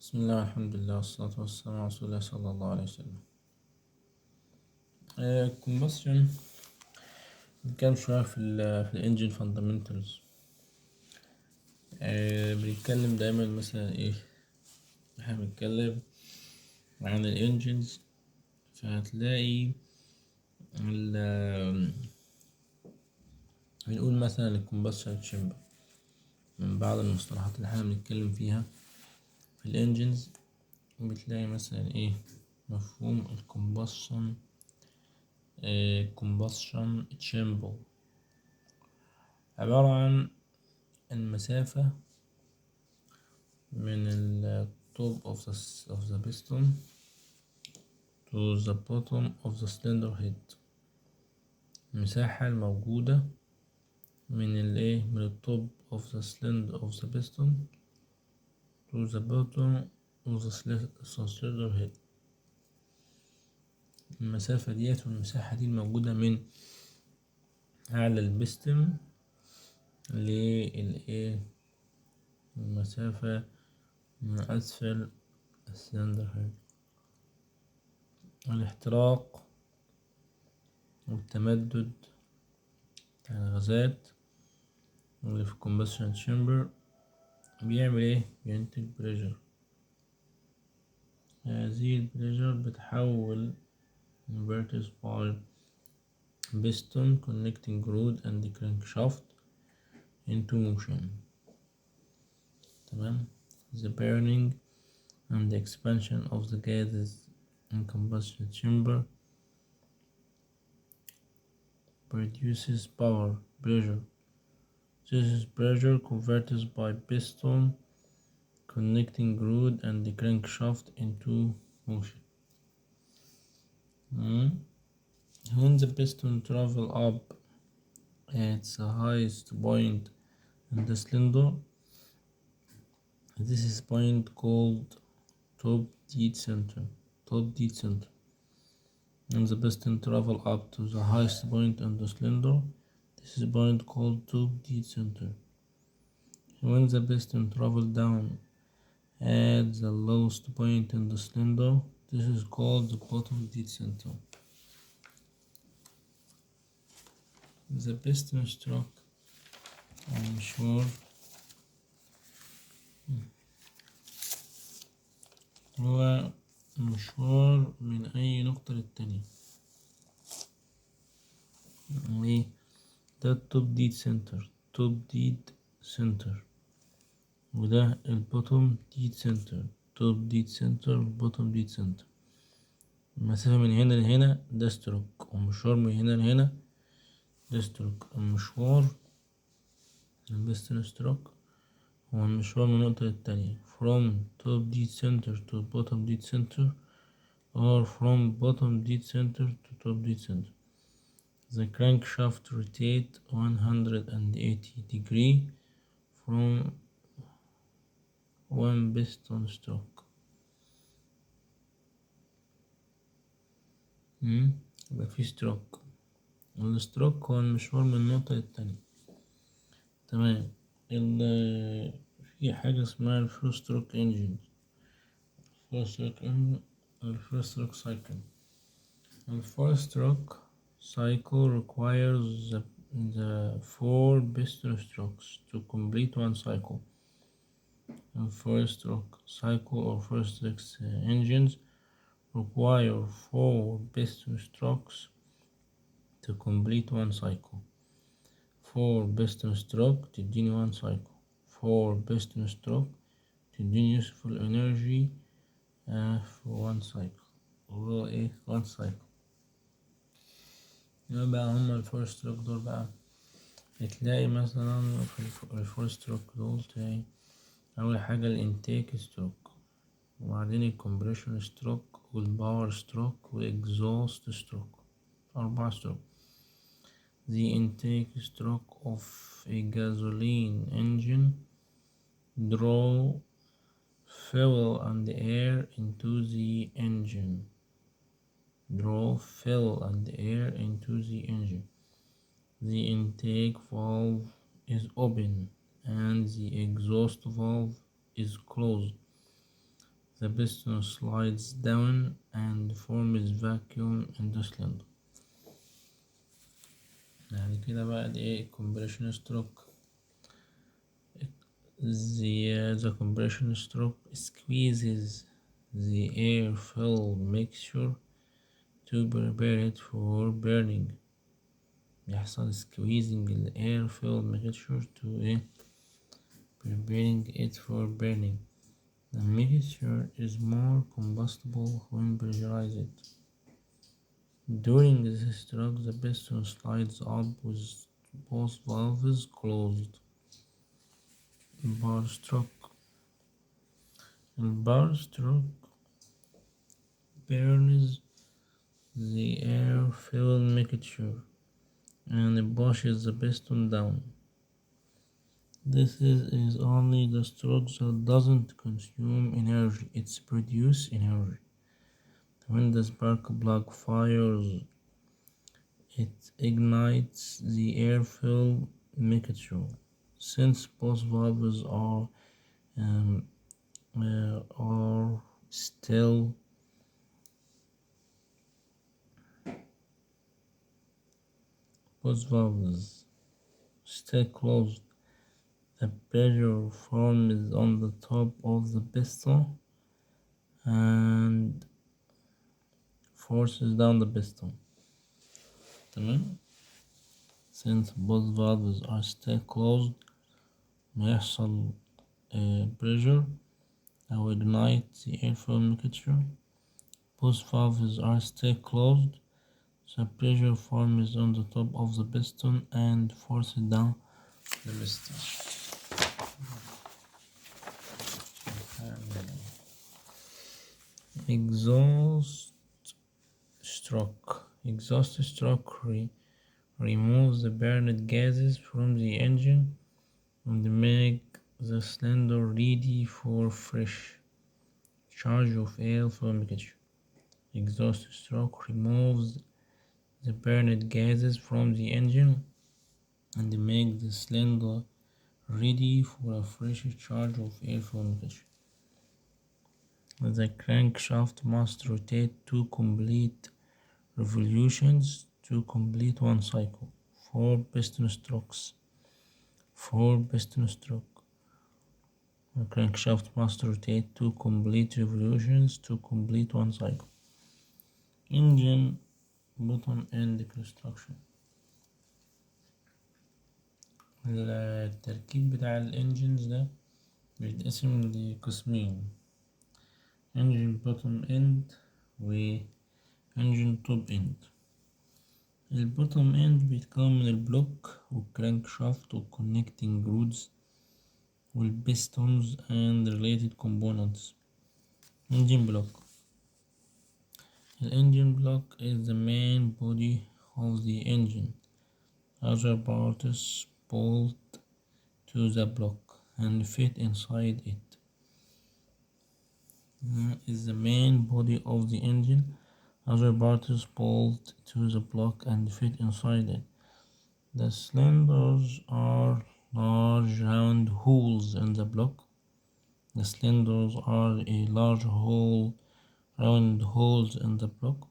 بسم الله والحمد لله والصلاة والسلام على رسول الله صلى الله عليه وسلم. الكومبشن بنتكلم شوية في الانجين فاندامنتالز. بنتكلم دايما مثلا احنا بنتكلم عن الانجينز، فهتلاقي بنقول مثلا الكومبشن تشامبر من بعض المصطلحات اللي احنا بنتكلم فيها في الانجينز. بتلاقي مثلا مفهوم الكومبشن كومبشن تشامبر عبارة عن المسافة من ال top of the piston to the bottom of the cylinder head. المساحة الموجودة من ال top of the cylinder of the piston to the bottom of the cylinder head. المسافة ديت والمساحة دي الموجودة من أعلى البستم المسافة من أسفل السلندر هيد. الاحتراق والتمدد بتاع الغازات اللي في الكومبشن تشامبر بيعمل بينتج بريشر. هذه البريشر بتحول inverters by piston connecting rod and the crankshaft into motion. تمام. The burning and the expansion of the gases in combustion chamber produces power pressure. This is pressure converted by piston connecting rod and the crankshaft into motion. When the piston travel up at the highest point in the cylinder, this is point called top dead center. When the piston travel up to the highest point in the cylinder, this is point called top dead center. When the piston travel down at the lowest point in the cylinder, this is called the bottom dead center. The piston stroke مشوار هو مشوار من أي نقطة للتانية. ده التوب ديد سنتر وده البوتوم ديد سنتر. توب ديد سنتر والبوتوم ديد سنتر. المسافة من هنا لهنا ده ستروك، والمشوار من هنا لهنا ده ستروك. المشوار البستن ستروك هو المشوار من نقطة للتانية from top dead center to bottom dead center or from bottom dead center to top dead center. The crankshaft rotates 180 degrees from one piston stroke. يبقى في ستروك. الستروك هو المشوار من نقطة للتانية. تمام. في حاجة اسمها الفول ستروك انجين، الفول ستروك سايكل. الفول ستروك cycle requires the 4 piston strokes to complete one cycle. The first stroke cycle or first stroke engines require 4 piston strokes to complete one cycle. 4 piston stroke تديني one cycle. 4 piston stroke تديني useful energy for one cycle. وهو one cycle. يبقى بقى هما الفور ستروك دول بقى هتلاقي مثلا في الفور ستروك دول تلاقي أول حاجة الانتيك ستروك، وبعدين الكمبريشن ستروك والباور ستروك والإكزوست ستروك. 4 ستروك. The intake stroke of a gasoline engine draw fuel and air into the engine. The intake valve is open and the exhaust valve is closed. the piston slides down and forms vacuum in the cylinder. يعني كده بقى ايه compression stroke. The compression stroke squeezes the air-filled mixture to prepare it for burning. يحصل squeezing the air-filled mixture to preparing it for burning. The mixture is more combustible when pressurized. During this stroke, the piston slides up with both valves closed. Bar stroke. Bar stroke burns the air-filled mixture and pushes the piston down. This is only the stroke that doesn't consume energy, it's produce energy. When the spark plug fires, it ignites the air-filled mixture. Since both valves are still closed, the pressure forms on the top of the piston and forces down the piston. تمام. Since both valves are still closed, ما يحصل pressure أو ignite the airflow mixture. Both valves are still closed, so pressure forms on the top of the piston and forces down the piston. Exhaust stroke removes the burned gases from the engine and make the cylinder ready for fresh charge of air from mixture. Exhaust stroke removes the burned gases from the engine and make the cylinder ready for a fresh charge of air from mixture. The crankshaft must rotate 2 complete revolutions to complete 1 cycle. 4 piston strokes. The crankshaft must rotate 2 complete revolutions to complete 1 cycle. Engine bottom end construction. التركيب بتاع الانجنز ده بيتقسم لقسمين: engine bottom end و engine top end. البوتوم end بيتكون من البلوك والكرانك شافت والconnecting rods والpistons and related components. Engine block. The engine block is the main body of the engine. Other parts bolt to the block and fit inside it. Is the main body of the engine. Other parts bolt to the block and fit inside it. The cylinders are large round holes in the block. The cylinders are a large round holes in the block.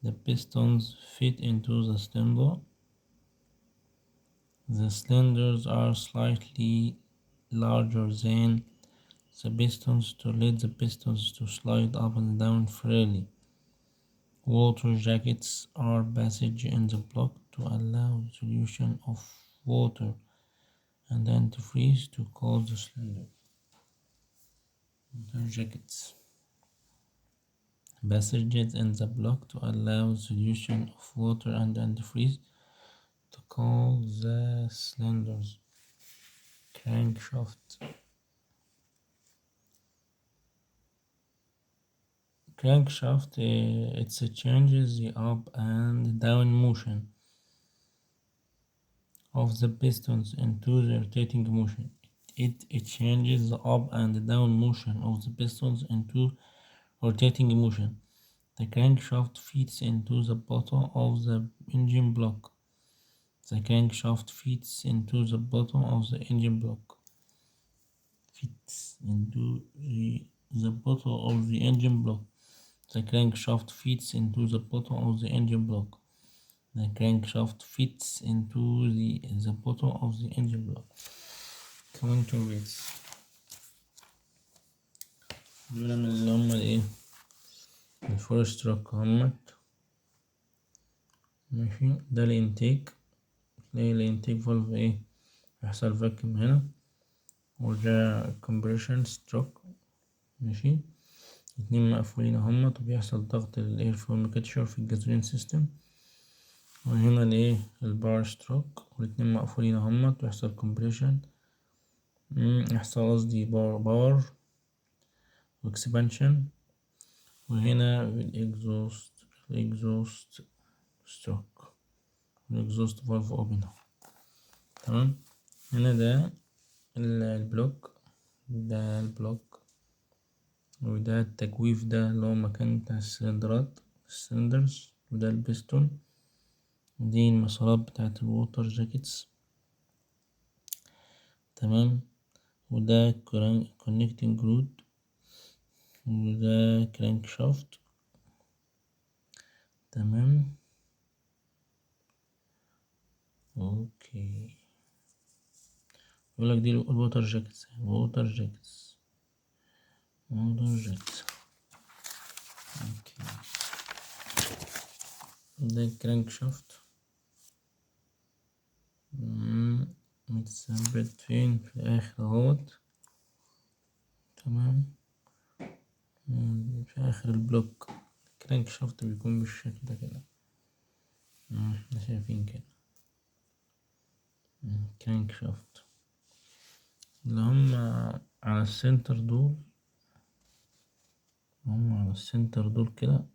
The pistons fit into the cylinder. The cylinders are slightly larger than the pistons to let the pistons to slide up and down freely. Water jackets are passaged in the block to allow solution of water and antifreeze to cool the cylinder. Water jackets passages in the block to allow solution of water and antifreeze to cool the cylinders. Crankshaft. Crankshaft it changes the up and down motion of the pistons into the rotating motion. It changes the up and down motion of the pistons into rotating motion. The crankshaft fits into the bottom of the engine block. The crankshaft fits into the bottom of the engine block. Fits into the the bottom of the engine block. The crankshaft fits into the bottom of the engine block. The crankshaft fits into the bottom of the engine block. counterweights دول من اللي هما الايه الفورست روك همت. ماشي، ده الانتيك، تلاقي الانتيك فالف ايه يحصل فاكيوم هنا، وده compression stroke. ماشي، اتنين مقفولين اهمت وبيحصل ضغط للاير فلو كاتشر في الجازولين سيستم. وهنا الايه الباور ستروك، والاتنين مقفولين اهمت ويحصل compression، يحصل قصدي باور واكسبانشن. وهنا الاكزوست ستروك، الاكزوست فالف اوبن. تمام، هنا ده البلوك، ده البلوك، وده التجويف، ده اللي هو مكان بتاع السلندرات السلندرز، وده البستون، ودي المسارات بتاعت الووتر جاكيتس. تمام، وده كونكتنج رود، وده كرانك شافت. تمام، اوكي. يقولك دي الووتر جاكيتس، ووتر جاكيتس، ووتر جاكيتس. اوكي، ده الكرانك شافت متثبت فين في الاخر اهوت. تمام، في اخر البلوك. الكرانك شافت بيكون بالشكل ده كده، احنا شايفين كده. كرانك شافت اللي هم على السنتر دول، هم على السنتر دول كده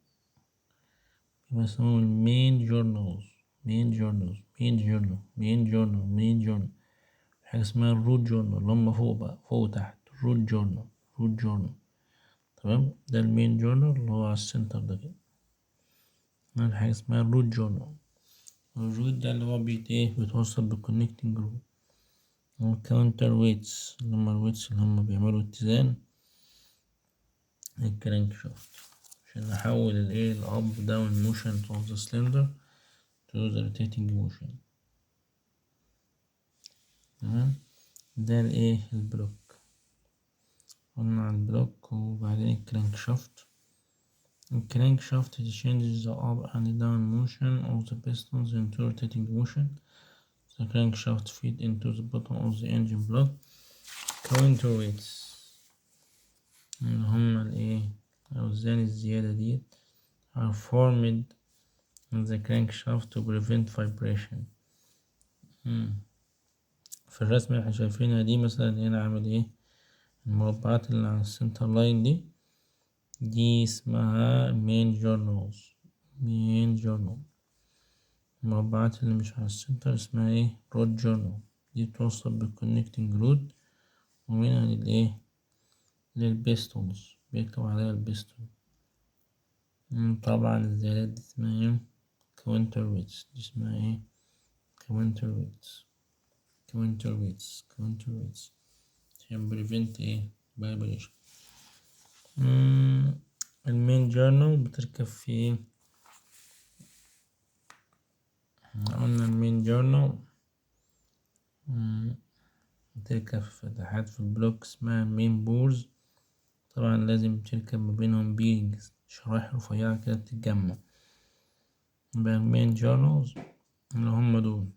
بيبقى اسمهم المين جورنالز. مين جورنال، مين جورنال، مين جورنال، مين جورنال. حاجة اسمها الروت جورنال اللي هم فوق بقى، فوق وتحت. روت جورنال، روت جورنال. تمام، ده المين جورنال اللي هو على السنتر ده كده. حاجة اسمها الروت جورنال. الروت ده اللي هو بيتوصل بالكونكتنج روت. والكاونتر ويتس اللي هم الويتس اللي هم بيعملوا اتزان الكرانك شافت، عشان نحول الايه الاب داون موشن of the cylinder to the rotating motion. تمام، ده الايه البلوك. قلنا على البلوك. وبعدين الكرانك شافت. الكرانك شافت changes the up and down motion of the pistons into rotating motion. The crankshaft feed into the bottom of the engine block. counterweights اللي هما الايه الأوزان الزيادة دي are formed in the crankshaft to prevent vibration. في الرسمة اللي احنا شايفينها دي مثلا هنا عامل ايه المربعات اللي على السنتر لاين دي اسمها main journals. main journal. المربعات اللي مش على السنتر اسمها ايه road journal. دي توصل بالكونكتنج رود، ومنها للايه للبيستونز بيكتب عليها البيستون. طبعا الزيادات دي اسمها ايه counterweights. دي اسمها ايه counterweights. counterweights counterweights عشان prevent ايه vibration. المين جورنال بتركب في قلنا المين جورنال بتركب في فتحات في البلوك اسمها مين بورز. طبعا لازم تركب ما بينهم بيرنجز، شرايح رفيعة كده بتتجمع. يبقى المين جورنالز اللي هم دول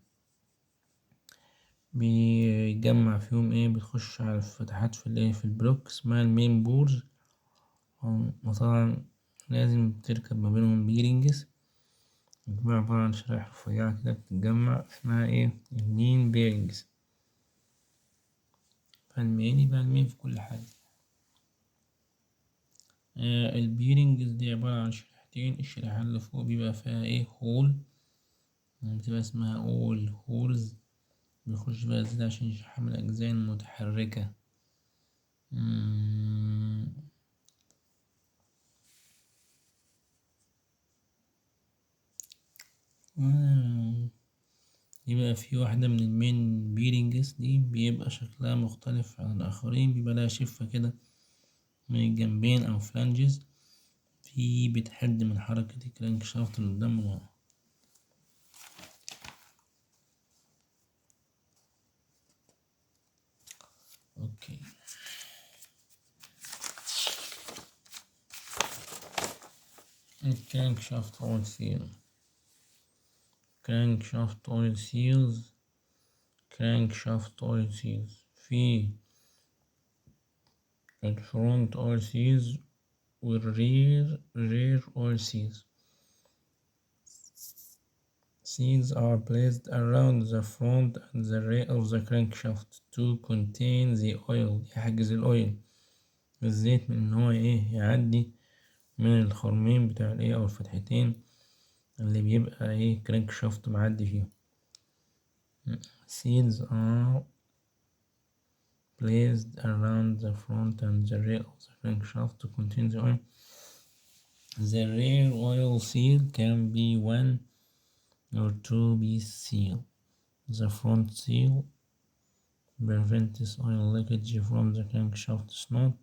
بيجمع فيهم ايه بتخش على الفتحات في الايه في البلوك اسمها المين بورز. وطبعا لازم تركب ما بينهم بيرنجز، بتبقى عبارة عن شرايح رفيعة كده بتتجمع اسمها ايه المين بيرنجز. فالمين يبقى المين في كل حاجة. البيرنجز دي عبارة عن شريحتين، الشريحة اللي فوق بيبقى فيها ايه هول، بتبقى اسمها اول هولز، بيخش بقى زيادة عشان يحمل الأجزاء المتحركة. يبقى في واحدة من المين بيرنجز دي بيبقى شكلها مختلف عن الآخرين، بيبقى لها شفة كده من الجنبين أو فلانجز في بتحد من حركة الكرانك شافت اللي قدام من ورا. اوكي الكرانك شافت اويل سيل. كرانك شافت اويل سيلز. كرانك شافت اويل سيلز في الفرونت اويل سيلز والرير oil seals. Seals are placed around the front and the rear of the crankshaft to contain the oil. يحجز الأويل الزيت من إن هو يعدي من الخرمين بتاع أو الفتحتين اللي بيبقى كرانك شافت معدي فيهم. Seals are placed around the front and the rear of the crankshaft to contain the oil. The rear oil seal can be one or two-piece seal. The front seal prevents oil leakage from the crankshaft snout.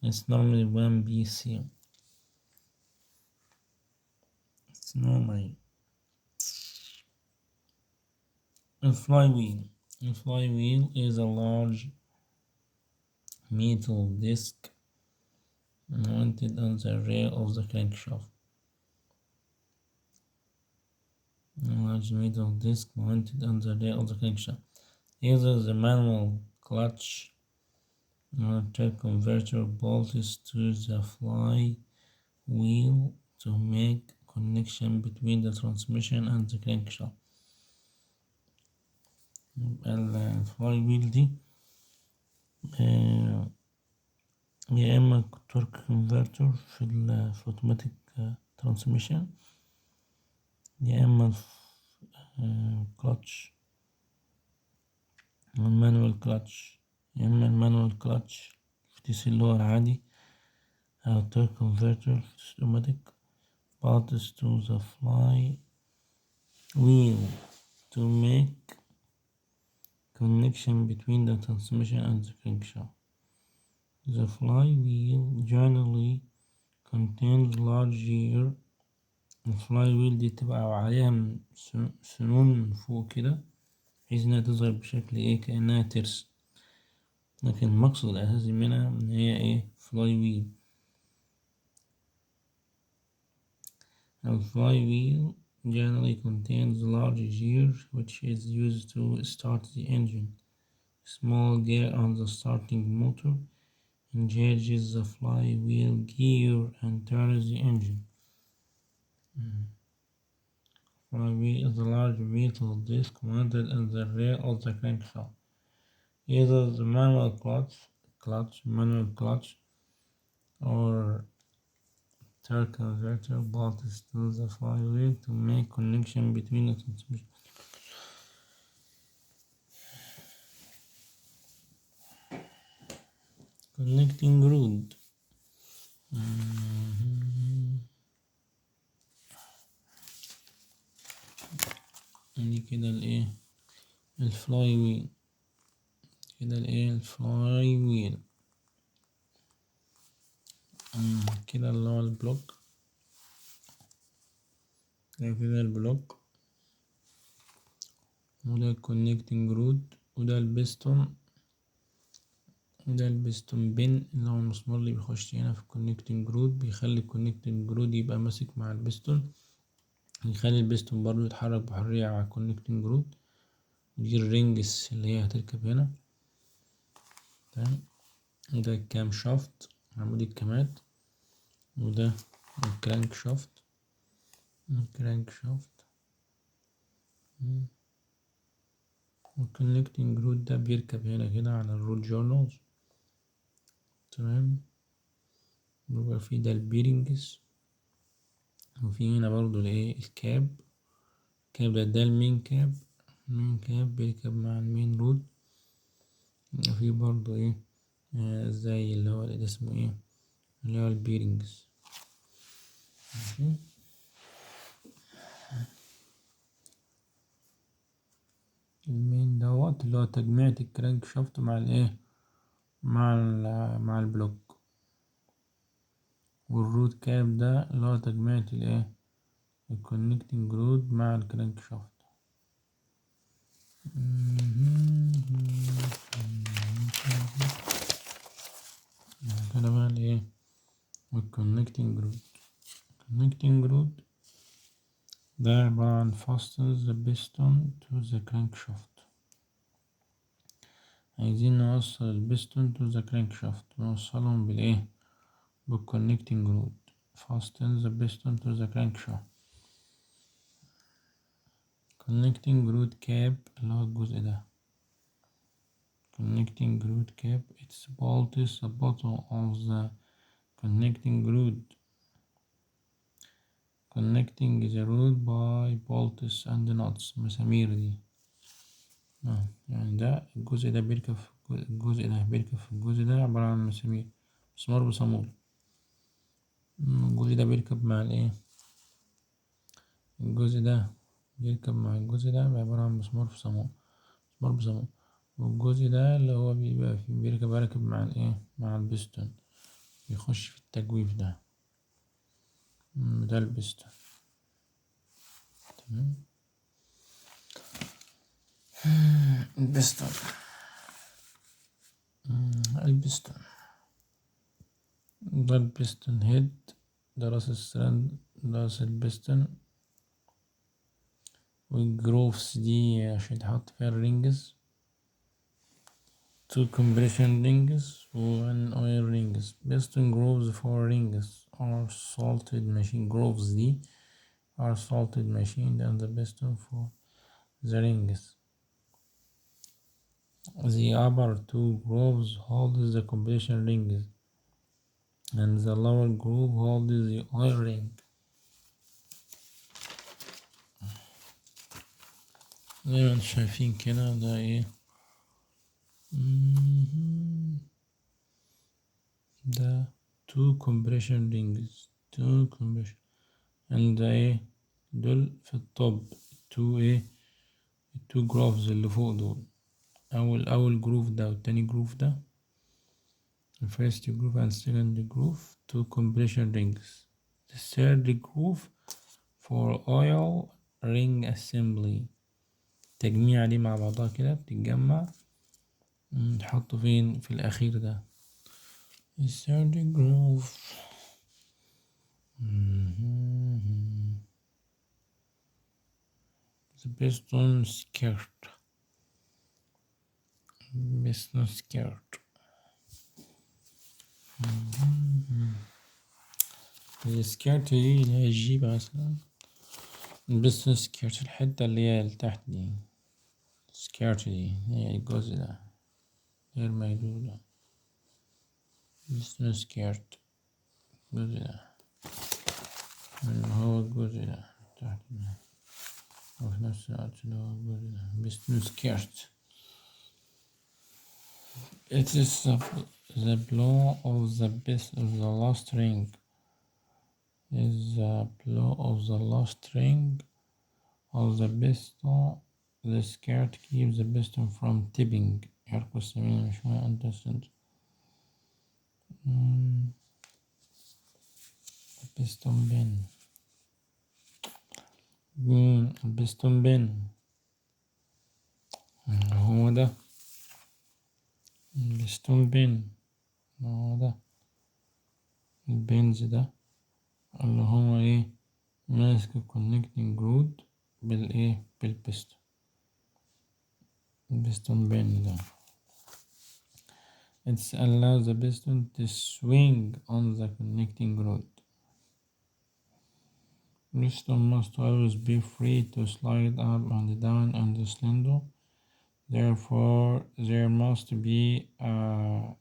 It's normally one-piece seal. It's normally a flywheel. A flywheel is a large metal disc mounted on the rear of the crankshaft. A large metal disc mounted on the rear of the crankshaft. Either the manual clutch or torque converter bolts to the flywheel to make connection between the transmission and the crankshaft. الفلاي دي يا إما تورك كونفرتر في الأوتوماتيك ترانسميشن، يا إما كلاتش المانوال كلاتش، يا إما المانوال كلاتش في تي سي اللي هو العادي، أو تورك كونفرتر في الأوتوماتيك bolts to the flywheel to make connection between the transmission and the crankshaft. The flywheel generally contains large gear. الفلاywheel دي تبقى عليها سنون من فوق كده بحيث انها تظهر بشكل كأنها ترس، لكن المقصد الأساسي منها ان هي flywheel. A flywheel generally contains large gear which is used to start the engine. Small gear on the starting motor engages the flywheel gear and turns the engine. Flywheel is a large metal disc mounted in the rear of the crankshaft. Either the manual clutch, or torque converter bolts to the flywheel to make connection between the transmission. Connecting rod. دي كده الفلاي ويل، كده الفلاي ويل كده اللي هو البلوك، كده البلوك، وده الكونكتنج رود، وده البستون، وده البستون بين اللي هو المسمار اللي بيخش هنا في الكونكتنج رود، بيخلي الكونكتنج رود يبقى ماسك مع البستون، يخلي البستون برضو يتحرك بحرية على الكونكتنج رود. ودي الرينجز اللي هي هتركب هنا، تمام. وده الكام شافت عمود الكامات، وده الكرانك شافت، والكونكتنج رود ده بيركب هنا كده على الرود جورنالز، تمام. بيبقى فيه ده البيرنجز، وفي هنا برضو الكاب ده المين كاب بيركب مع المين رود. وفي برضو زي اللي هو اللي اسمه اللي هو البيرنجز. المين دوت اللي هو تجميعة الكرانك شافت مع مع البلوك. والروت كاب ده اللي هو تجميعة الايه الكونكتنج رود مع الكرانك شافت. كده بقى الايه الكونكتنج رود. الكونكتنج رود ده عبارة عن fastens the piston to the crankshaft. عايزين نوصل البستون to the crankshaft، نوصلهم بالايه بالconnecting rod. fastens the piston to the crankshaft. connecting rod cap اللي هو الجزء ده. connecting rod cap its bolts the bottom of the connecting rod. connecting the rod by bolts and nuts. مسامير دي يعني ده الجزء ده بيركب في الجزء ده بيركب في الجزء ده عبارة عن مسامير، مسمار بصامولة. الجزء ده بيركب مع الايه الجزء ده بيركب مع الجزء ده عبارة عن مسمار في صامولة، مسمار بصامولة. والجزء ده اللي هو بيبقى فيه بيركب راكب مع الايه مع البستون، بيخش في التجويف ده ده البستون. تمام. البستون البستون ده البستون هيد، ده راس السرند، ده راس البستون. والجروفز دي عشان تحط فيها الرينجز، two compression rings and oil rings. piston grooves for rings are salted machine. grooves دي are salted machine and the piston for the rings. The upper two grooves hold the compression rings and the lower groove holds the oil ring. زي ما انتم شايفين كده ده ايه ده two compression rings and ايه دول في الطب two ايه two grooves اللي فوق دول، أول جروف ده والتاني جروف ده the first groove and second groove two compression rings. the third groove for oil ring assembly. تجميع دي مع بعضها كده بتتجمع نحطه فين في الأخير ده the third groove. the piston skirt. السكيرت دي اللي هي الجيب مثلا، البستون سكيرت الحتة اللي هي تحت دي، السكيرت دي هي الجزء ده غير ميدود ده بستون سكيرت الجزء ده اللي هو الجزء ده تحت ده، وفي نفس الوقت اللي هو الجزء ده بستون سكيرت. It is the blow of the best of the last ring. Is the blow of the last ring of the piston. The skirt keeps the piston from tipping. يحرك السمين مش ما أنت سنت. البستون بين البستون بين هو ده البستون بين هو ده البنز ده اللي هو ايه ماسك الكونكتنج رود بالايه بالبستون. البستون بين ده it allows the piston to swing on the connecting rod. Piston must always be free to slide up and down on the cylinder. Therefore, there must be a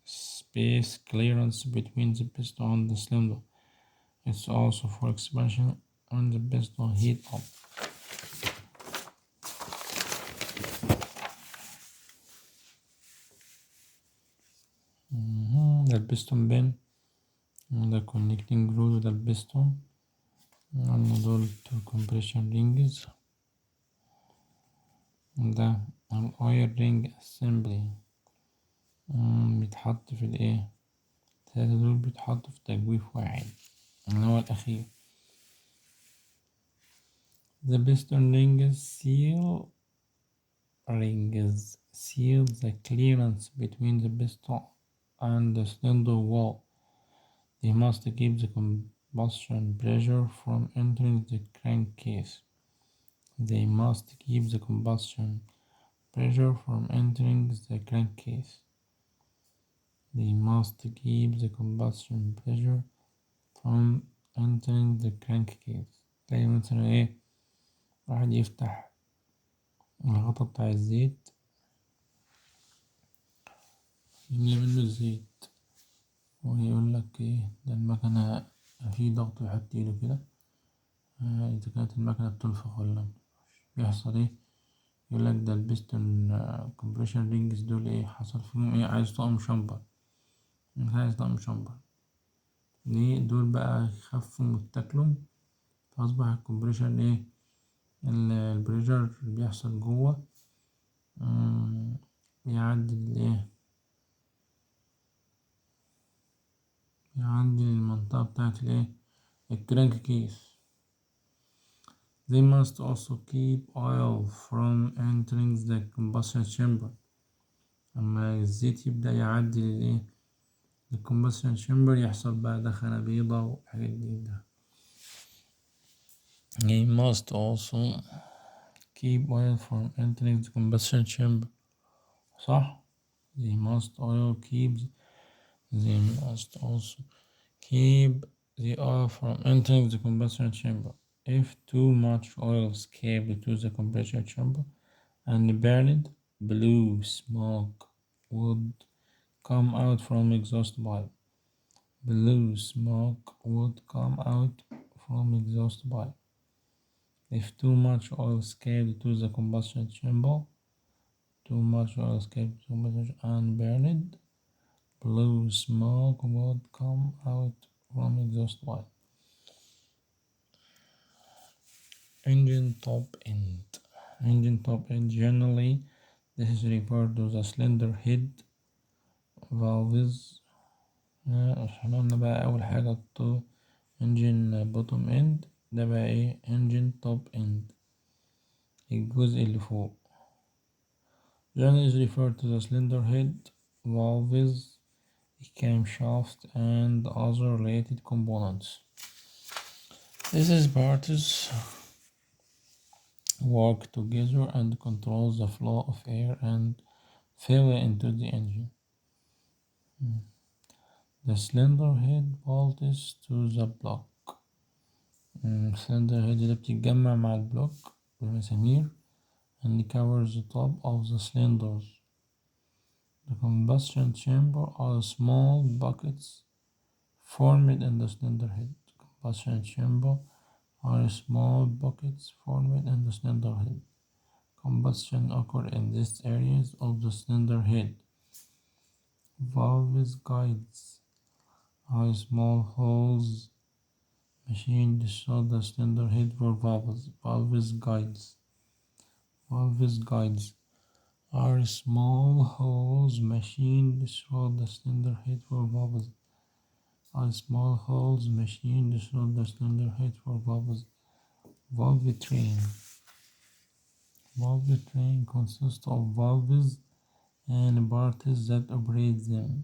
space clearance between the piston and the cylinder. It's also for expansion and the piston heat up. ده البستون بين وده connecting rod وده البستون، عندنا دول two compression rings، ده الأويل رينج assembly بيتحط في الايه التلاتة دول بيتحطوا في تجويف واحد. اللي هو الأخير. The piston rings seal the clearance between the piston and the cylinder wall. They must keep the combustion pressure from entering the crankcase. They must keep the combustion pressure from entering the crankcase. They must keep the combustion pressure from entering the crankcase. تلاقي مثلا ايه، واحد يفتح الغطا بتاع الزيت يملي منه الزيت ويقول لك ايه ده المكنة في ضغط، ويحط ايده كده إذا كانت المكنة بتنفخ ولا بيحصل ايه. يقول لك ده البستون كومبريشن رينجز دول ايه حصل فيهم ايه، عايز طقم شامبر، مش عايز طقم شامبر. ليه دول بقى يخفوا ويتاكلوا، فأصبح الكومبريشن ايه البريشر اللي بيحصل جوه يعدل ايه، يعدل المنطقة بتاعت الايه الكرانك كيس. They must also keep oil from entering the combustion chamber. أما الزيت يبدأ يعدل الايه الcombustion chamber يحصل بقى دخنة بيضة وحاجات جديدة. They must also keep oil from entering the combustion chamber. صح. They must also keep the oil from entering the combustion chamber. If too much oil escaped to the combustion chamber and burned, blue smoke would come out from exhaust pipe. Blue smoke would come out from exhaust pipe. If too much oil escaped to the combustion chamber, and burned, blue smoke would come out from exhaust pipe. Engine top end. Generally, this is referred to the cylinder head valves. احنا قلنا بقى أول حاجة engine bottom end، ده بقى ايه engine top end، الجزء اللي فوق. Generally is referred to the cylinder head valves, camshaft and other related components. These parts work together and control the flow of air and fuel into the engine. The cylinder head bolts to the block. cylinder head اللي بتتجمع مع البلوك بالمسامير and covers the top of the cylinders. The combustion chamber are small buckets formed in the cylinder head. Combustion chamber are small buckets formed in the cylinder head. Combustion occurs in these areas of the cylinder head. Valves guides are small holes machined through the cylinder head for valves. Valves guides are small holes machined through the cylinder head for valves. Valve train consists of valves and parts that operate them.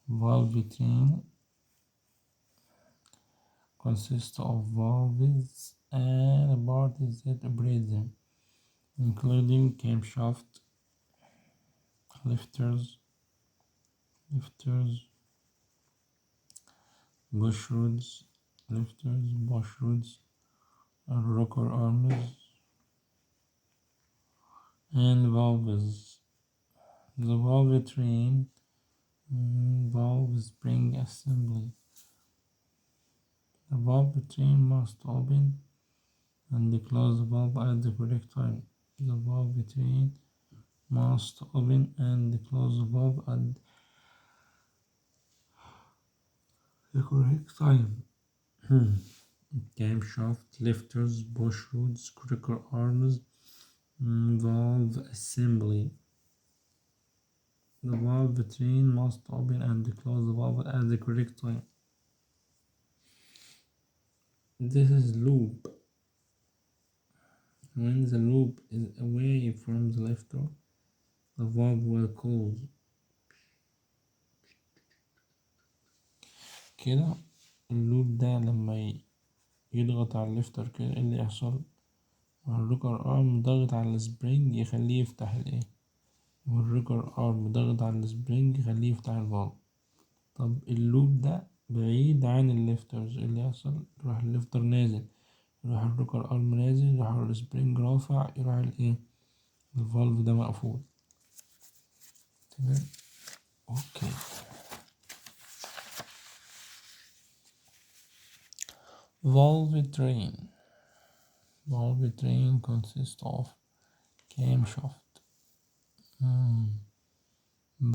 Valve train consists of valves and parts that operate them, including camshaft, lifters, bush rods, rocker arms, and valves. The valve train valve spring assembly. The valve train must open and close the valve at the correct time. The valve train must open and close the valve at the correct time. Camshaft, lifters, bush rods, cracker arms, valve assembly. The valve train must open and close the valve at the correct time. This is loop. When the loop is away from the lifter, the valve will close. كده اللوب ده لما يضغط على الليفتر كده ايه اللي يحصل؟ الريكر ارم ضغط على السبرينج يخليه يفتح الايه، والريكر ارم ضغط على السبرينج يخليه يفتح الفالف. طب اللوب ده بعيد عن الليفترز، ايه اللي يحصل؟ يروح الليفتر نازل، يروح الريكر ارم نازل، يروح السبرينج رافع، يروح الايه، الفالف ده مقفول. تمام، اوكي. Valve train. Valve train consists of camshaft.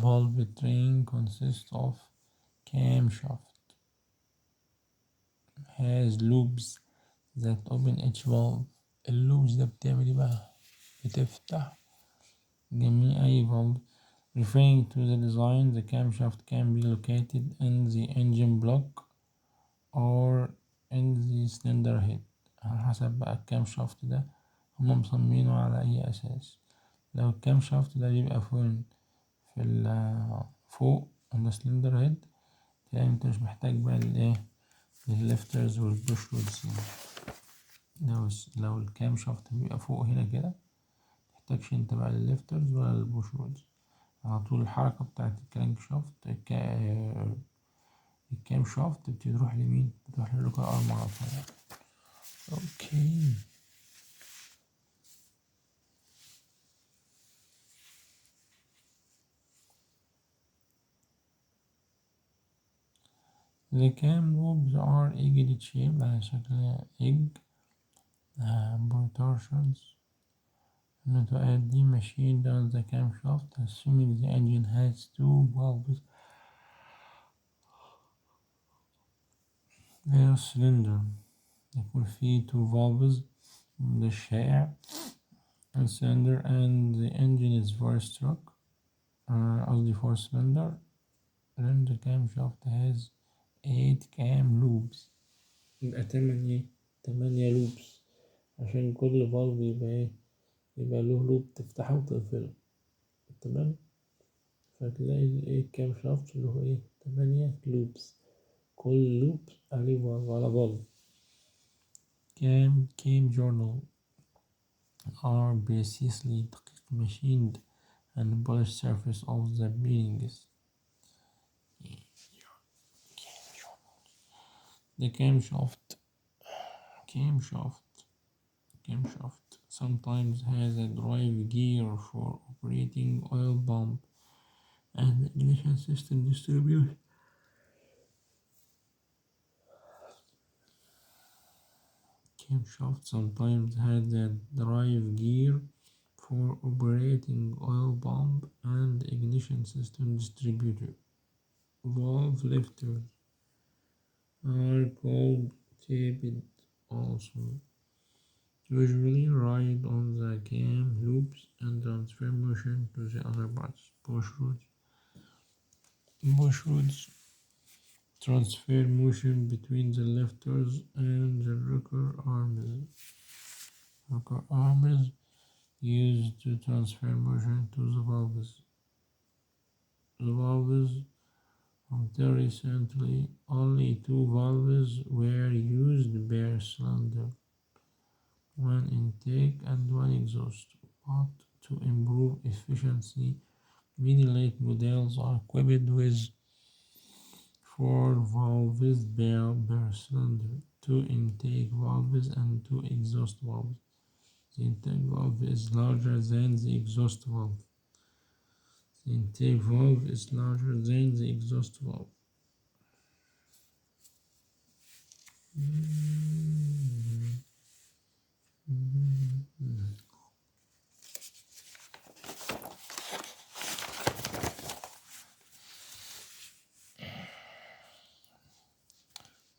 Valve train consists of camshaft. Has loops that open each valve. اللوبز ده بتعمل ايه بقى؟ بتفتح جميع أي valve. Referring to the design, the camshaft can be located in the engine block or in the cylinder head. على حسب بقى الكام شافت ده هما مصممينه على أي أساس. لو الكام شافت ده بيبقى فين؟ في فوق السلندر هيد، تلاقي انت مش محتاج بقى الايه، الليفترز والبوش رودز. لو الكام شافت بيبقى فوق هنا كده، متحتاجش انت بقى الليفترز ولا البوش رودز، على طول الحركة بتاعت الكرانك شافت الكام شافت بتروح لمين؟ بتروح للريكر ارم على طول. اوكي. The cam loops are egg shaped على شكل egg protractions to add the machine down the camshaft, assuming the engine has two valves air cylinder. يكون فيه two valves ده الشائع cylinder and the engine is four stroke قصدي four cylinder. Then the camshaft has 8 cam loops. يبقى تمانية لوبس عشان كل فالف يبقى له لوب تفتحه وتقفله. تمام، فتلاقي الكام شافت له 8 لوبس، كل لوب عليه فالف على فالف. cam journal are precisely machined and polished surface of the bearings. The camshaft sometimes has a drive gear for operating oil pump and ignition system distribution. Camshaft sometimes has a drive gear for operating oil pump and ignition system distributor. Valve lifters are called taped also. Usually ride on the cam loops and transfer motion to the other parts. Push rods transfer motion between the lifters and the rocker arms. Rocker arms used to transfer motion to the valves. The valves until recently only two valves were used per cylinder, one intake and one exhaust. But to improve efficiency, many late models are equipped with 4 valves per cylinder, 2 intake valves and 2 exhaust valves. The intake valve is larger than the exhaust valve. The intake valve is larger than the exhaust valve.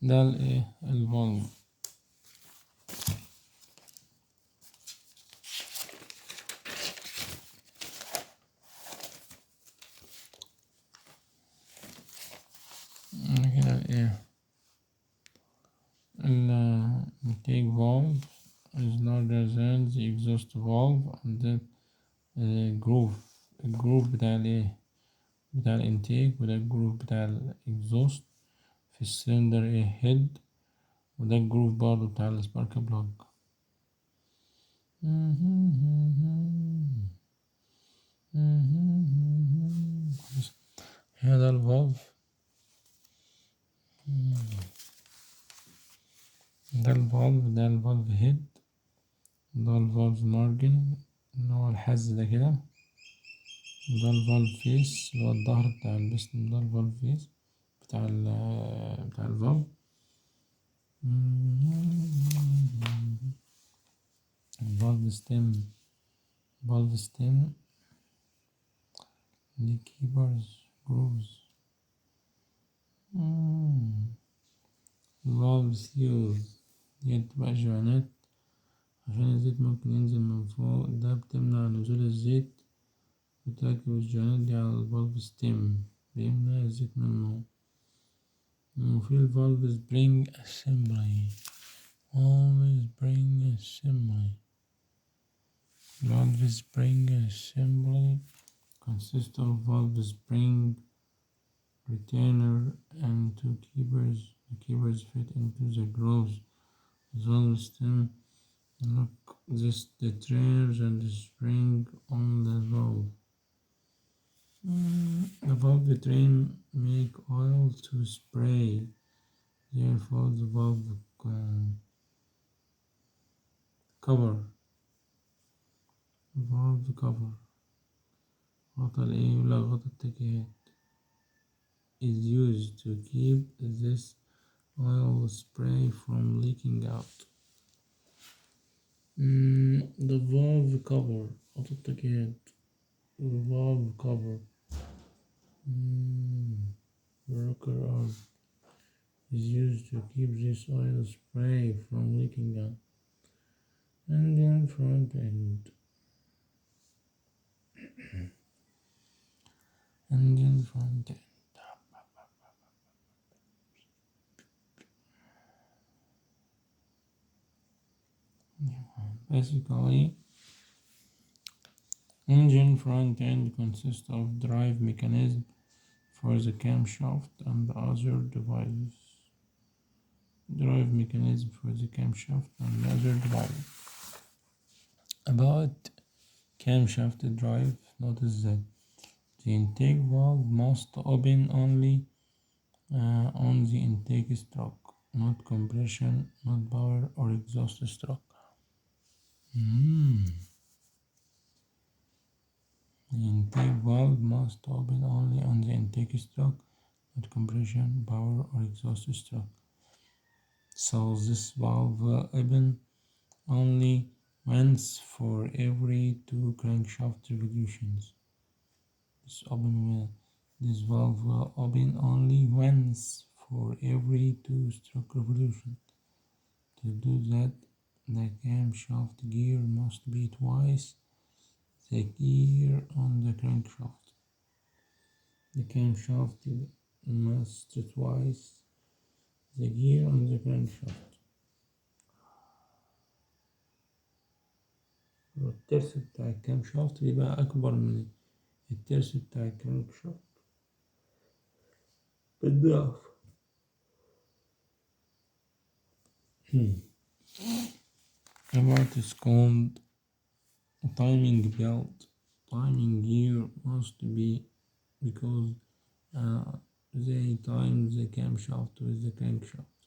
ده الفالف. هنا valve is larger than the exhaust valve, and then الجروف بتاع الايه بتاع الانتيك، وده الجروف بتاع الاكزوست في السلندر هيد، وده الجروف برضه بتاع السبارك بلاج. هنا ده الفالف، ده الفالف هيد، ده الفالف مارجن اللي هو الحز ده كده، ده الفالف فيس اللي هو الظهر بتاع البستم، ده الفالف فيس بتاع الفالف. الفالف ستيم دي كيبرز جروفز. الفالف سيلز دي بتبقى جوانات عشان الزيت ممكن ينزل من فوق، ده بتمنع نزول الزيت، وتركب الجوانات دي على الفالف ستيم بيمنع الزيت منه. وفي الفالف سبرينج اسمبلي، always bring assembly. Valve spring assembly consists of valve spring, retainer, and two keepers. The keepers fit into the grooves. Valve stem. Look, this the trainers and the spring on the valve. The valve train make oil to spray. Therefore, the valve cover غطا الايه ولا غطا التكيهات is used to keep this oil spray from leaking out. The valve cover غطا التكيهات، the valve cover rocker arm is used to keep this oil spray from leaking out. And then front end basically, engine front end consists of drive mechanism for the camshaft and other devices. Drive mechanism for the camshaft and other devices. About camshaft drive, notice that the intake valve must open only on the intake stroke, not compression, not power or exhaust stroke. The intake valve must open only on the intake stroke, not compression, power or exhaust stroke. So this valve will open only once for every 2 crankshaft revolutions. This valve will open only once for every 2 stroke revolutions. To do that, the camshaft gear must be twice the gear on the crankshaft. The camshaft must twice the gear on the crankshaft. الترس بتاع الكامشافت بيبقى أكبر من الترس بتاع الكرانكشافت بالضعف. About is called timing belt. Timing gear must be because they time the camshaft with the crankshaft.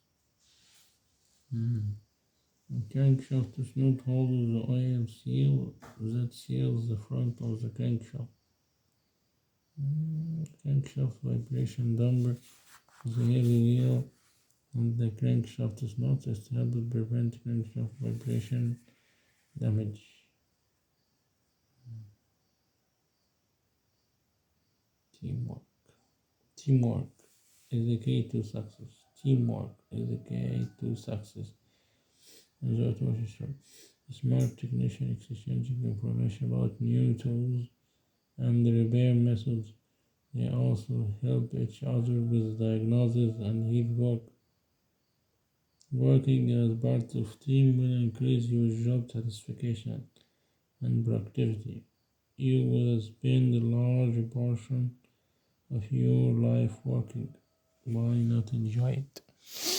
The crankshaft does not hold the oil seal that seals the front of the crankshaft. Crankshaft vibration damper. The heavy wheel on the crankshaft is not to help prevent crankshaft vibration damage. Teamwork is the key to success. Teamwork is the key to success. Smart technician exchanging information about new tools and repair methods. They also help each other with diagnosis and heat work. Working as part of team will increase your job satisfaction and productivity. You will spend a large portion of your life working. Why not enjoy it?